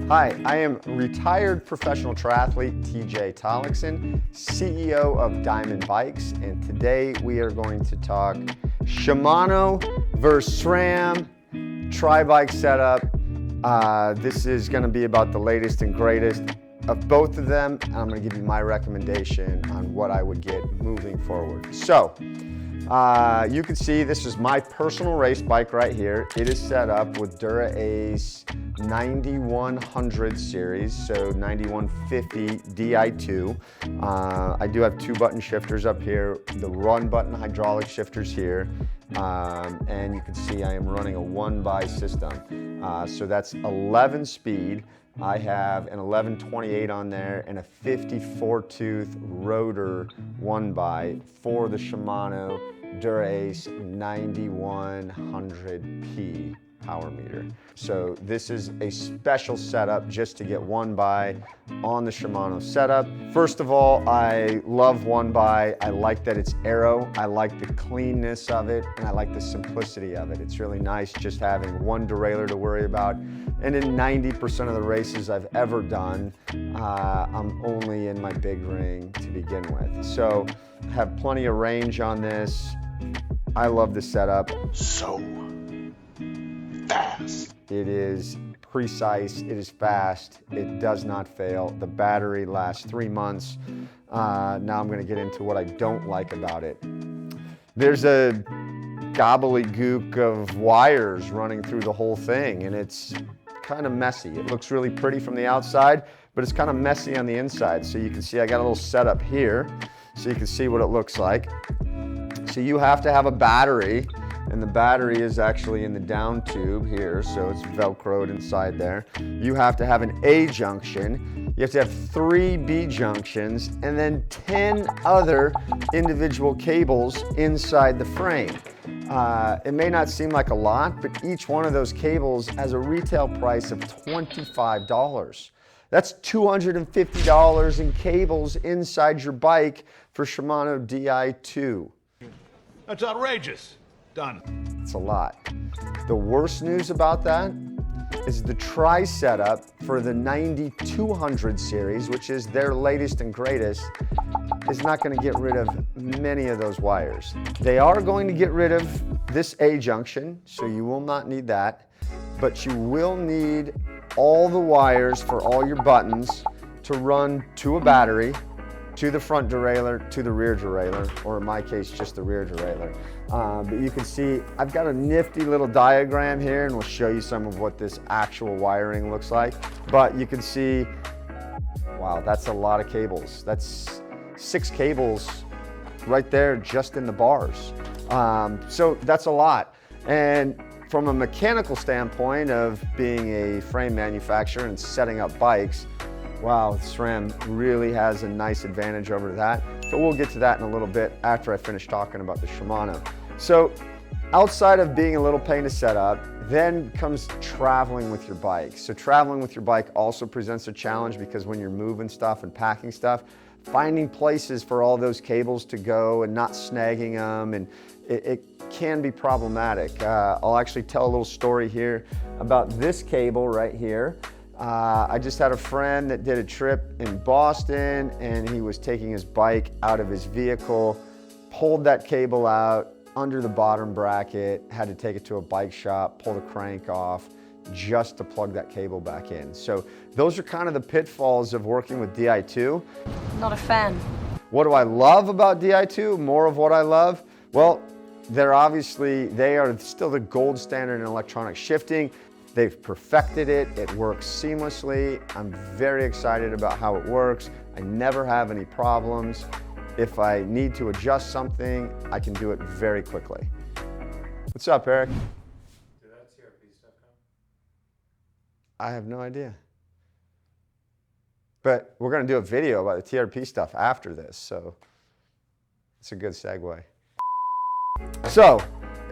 Hi, I am retired professional triathlete TJ Tollakson, CEO of Dimond Bikes, and today we are going to talk Shimano versus SRAM tri-bike setup. This is going to be about the latest and greatest of both of them, and I'm going to give you my recommendation on what I would get moving forward. So, you can see this is my personal race bike right here. It is set up with Dura-Ace 9100 series, so 9150 Di2. I do have 2-button shifters up here, the run button hydraulic shifters here, and you can see I am running a 1x system. So that's 11 speed. I have an 1128 on there and a 54 tooth rotor 1x for the Shimano Dura-Ace 9100P power meter. So this is a special setup just to get 1x on the Shimano setup. First of all, I love 1x. I like that it's aero. I like the cleanness of it, and I like the simplicity of it. It's really nice just having one derailleur to worry about. And in 90% of the races I've ever done, I'm only in my big ring to begin with. So I have plenty of range on this. I love the setup. So fast. It is precise, it is fast, it does not fail. The battery lasts 3 months. Now I'm gonna get into what I don't like about it. There's a gobbledygook of wires running through the whole thing, and it's kind of messy. It looks really pretty from the outside, but it's kind of messy on the inside. So you can see I got a little setup here, so you can see what it looks like. So you have to have a battery, and the battery is actually in the down tube here, so it's Velcroed inside there. You have to have an A junction. You have to have 3 B junctions, and then 10 other individual cables inside the frame. It may not seem like a lot, but each one of those cables has a retail price of $25. That's $250 in cables inside your bike for Shimano Di2. That's outrageous. Done. It's a lot. The worst news about that is the tri setup for the 9200 series, which is their latest and greatest, is not going to get rid of many of those wires. They are going to get rid of this A junction, so you will not need that, but you will need all the wires for all your buttons to run to a battery, to the front derailleur, to the rear derailleur, or in my case, just the rear derailleur. But you can see, I've got a nifty little diagram here, and we'll show you some of what this actual wiring looks like. But you can see, wow, that's a lot of cables. That's 6 cables right there just in the bars. So that's a lot. And from a mechanical standpoint of being a frame manufacturer and setting up bikes, wow, SRAM really has a nice advantage over that, but we'll get to that in a little bit after I finish talking about the Shimano. So outside of being a little pain to set up, then comes traveling with your bike. So traveling with your bike also presents a challenge because when you're moving stuff and packing stuff, finding places for all those cables to go and not snagging them, and it can be problematic. I'll actually tell a little story here about this cable right here. I just had a friend that did a trip in Boston, and he was taking his bike out of his vehicle, pulled that cable out under the bottom bracket, had to take it to a bike shop, pull the crank off just to plug that cable back in. So those are kind of the pitfalls of working with Di2. Not a fan. What do I love about Di2? More of what I love? Well, they are still the gold standard in electronic shifting. They've perfected it. It works seamlessly. I'm very excited about how it works. I never have any problems. If I need to adjust something, I can do it very quickly. What's up, Eric? Did that TRP stuff come? I have no idea. But we're going to do a video about the TRP stuff after this, so it's a good segue. So,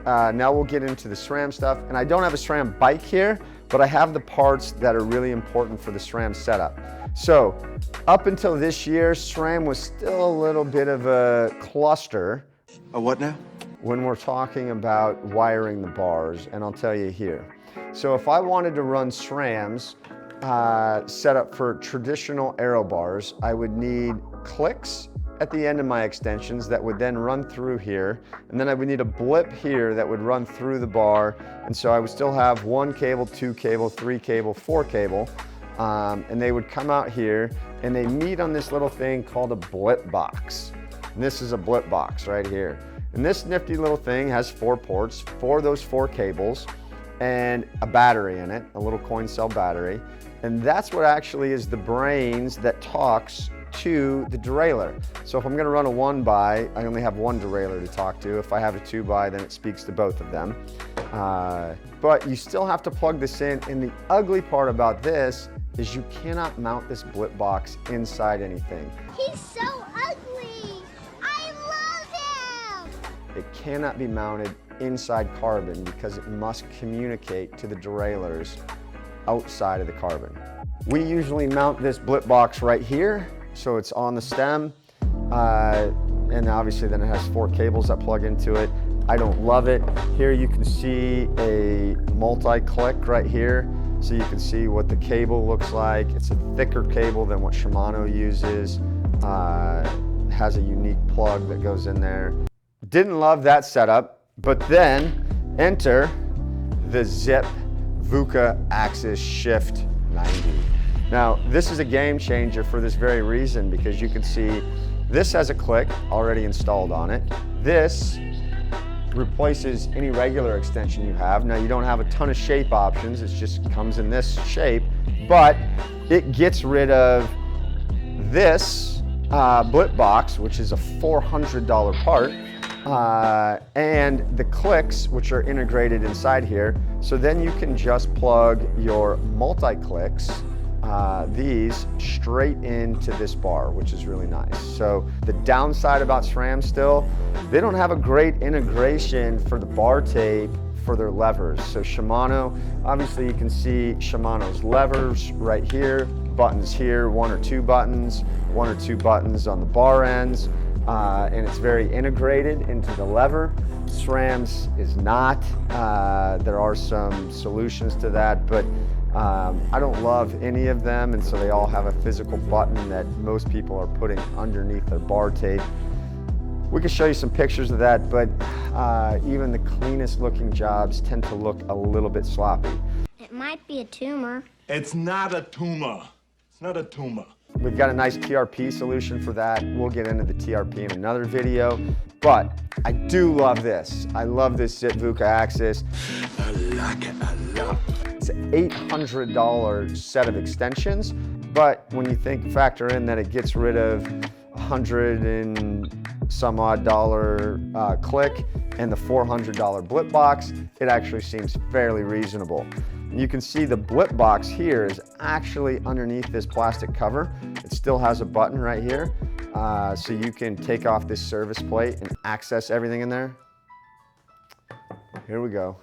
now we'll get into the SRAM stuff, and I don't have a SRAM bike here, but I have the parts that are really important for the SRAM setup. So, up until this year, SRAM was still a little bit of a cluster. A what now? When we're talking about wiring the bars, and I'll tell you here. So if I wanted to run SRAMs set up for traditional aero bars, I would need clicks at the end of my extensions that would then run through here, and then I would need a blip here that would run through the bar, and so I would still have 1 cable, 2 cable, 3 cable, 4 cable, and they would come out here and they meet on this little thing called a blip box. And this is a blip box right here. And this nifty little thing has 4 ports for those 4 cables and a battery in it, a little coin cell battery. And that's what actually is the brains that talks to the derailleur. So if I'm gonna run a 1x, I only have 1 derailleur to talk to. If I have a 2x, then it speaks to both of them. But you still have to plug this in, and the ugly part about this is you cannot mount this blip box inside anything. He's so ugly! I love him! It cannot be mounted inside carbon because it must communicate to the derailleurs outside of the carbon. We usually mount this blip box right here, so it's on the stem, and obviously then it has 4 cables that plug into it. I don't love it. Here you can see a multi-click right here, so you can see what the cable looks like. It's a thicker cable than what Shimano uses. Has a unique plug that goes in there. Didn't love that setup, but then enter the Zipp Vuka Axis Shift 90. Now, this is a game changer for this very reason, because you can see this has a click already installed on it. This replaces any regular extension you have. Now, you don't have a ton of shape options. It just comes in this shape, but it gets rid of this blip box, which is a $400 part, and the clicks, which are integrated inside here. So then you can just plug your multi-clicks, these straight into this bar, which is really nice. So the downside about SRAM still, they don't have a great integration for the bar tape for their levers. So Shimano, obviously you can see Shimano's levers right here, buttons here, 1 or 2 buttons, 1 or 2 buttons on the bar ends, and it's very integrated into the lever. SRAM's is not. There are some solutions to that, but I don't love any of them, and so they all have a physical button that most people are putting underneath their bar tape. We can show you some pictures of that, but even the cleanest looking jobs tend to look a little bit sloppy. It might be a tumor. It's not a tumor. It's not a tumor. We've got a nice TRP solution for that. We'll get into the TRP in another video, but I do love this. I love this Zipp Vuka Axis. I like it a lot. It's an $800 set of extensions, but when you factor in that it gets rid of $100 and some odd click and the $400 blip box, it actually seems fairly reasonable. You can see the blip box here is actually underneath this plastic cover. It still has a button right here, so you can take off this service plate and access everything in there. Here we go.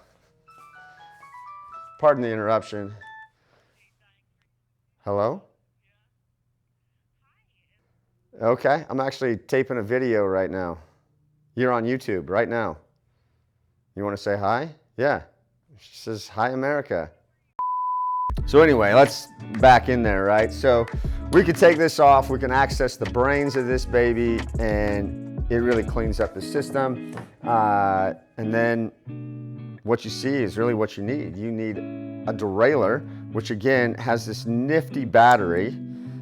Pardon the interruption. Hello? Okay, I'm actually taping a video right now. You're on YouTube right now. You want to say hi? Yeah. She says, hi, America. So anyway, let's back in there, right? So we could take this off, we can access the brains of this baby, and it really cleans up the system. And then what you see is really what you need. You need a derailleur, which again has this nifty battery.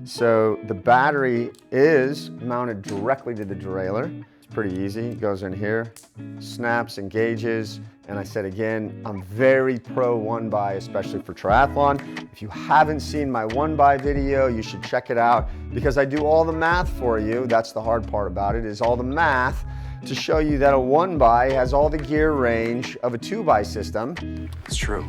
So the battery is mounted directly to the derailleur. It's pretty easy. It goes in here, snaps, engages, and I said again, I'm very pro 1x, especially for triathlon. If you haven't seen my 1x video, you should check it out because I do all the math for you. That's the hard part about it, is all the math to show you that a 1x has all the gear range of a 2x system. It's true.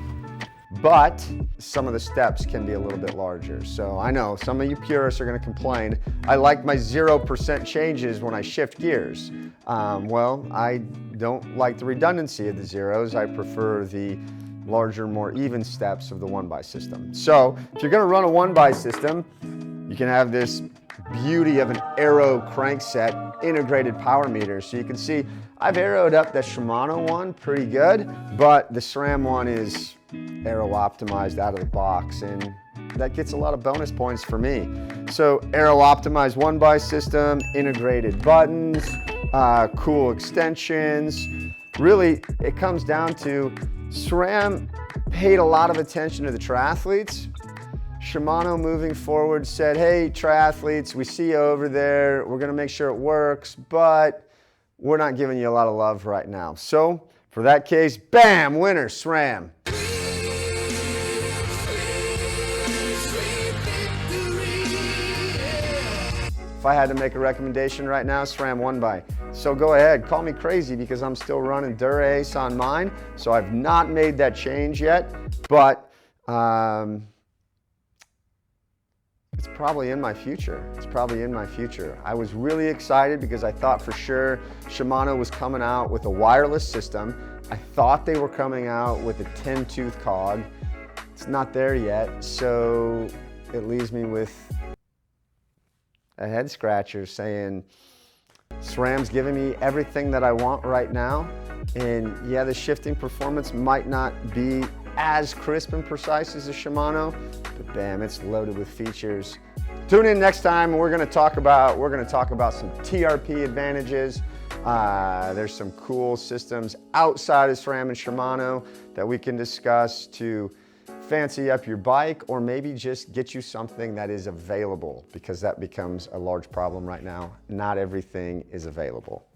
But some of the steps can be a little bit larger. So I know some of you purists are gonna complain, I like my 0% changes when I shift gears. Well, I don't like the redundancy of the zeros. I prefer the larger, more even steps of the 1x system. So if you're gonna run a 1x system, You can have this beauty of an aero crankset, integrated power meter. So you can see I've aeroed up the Shimano one pretty good, but the SRAM one is aero optimized out of the box, and that gets a lot of bonus points for me. So aero optimized one by system, integrated buttons, cool extensions. Really, it comes down to SRAM paid a lot of attention to the triathletes. Shimano moving forward said, hey, triathletes, we see you over there. We're gonna make sure it works, but we're not giving you a lot of love right now. So for that case, bam, winner, SRAM. If I had to make a recommendation right now, SRAM one by. So go ahead, call me crazy because I'm still running Dura-Ace on mine. So I've not made that change yet, but it's probably in my future. It's probably in my future. I was really excited because I thought for sure Shimano was coming out with a wireless system. I thought they were coming out with a 10-tooth cog. It's not there yet, so it leaves me with a head scratcher saying, SRAM's giving me everything that I want right now. And yeah, the shifting performance might not be as crisp and precise as a Shimano, but bam, it's loaded with features. Tune in next time, and we're gonna talk about some TRP advantages. There's some cool systems outside of SRAM and Shimano that we can discuss to fancy up your bike, or maybe just get you something that is available, because that becomes a large problem right now. Not everything is available.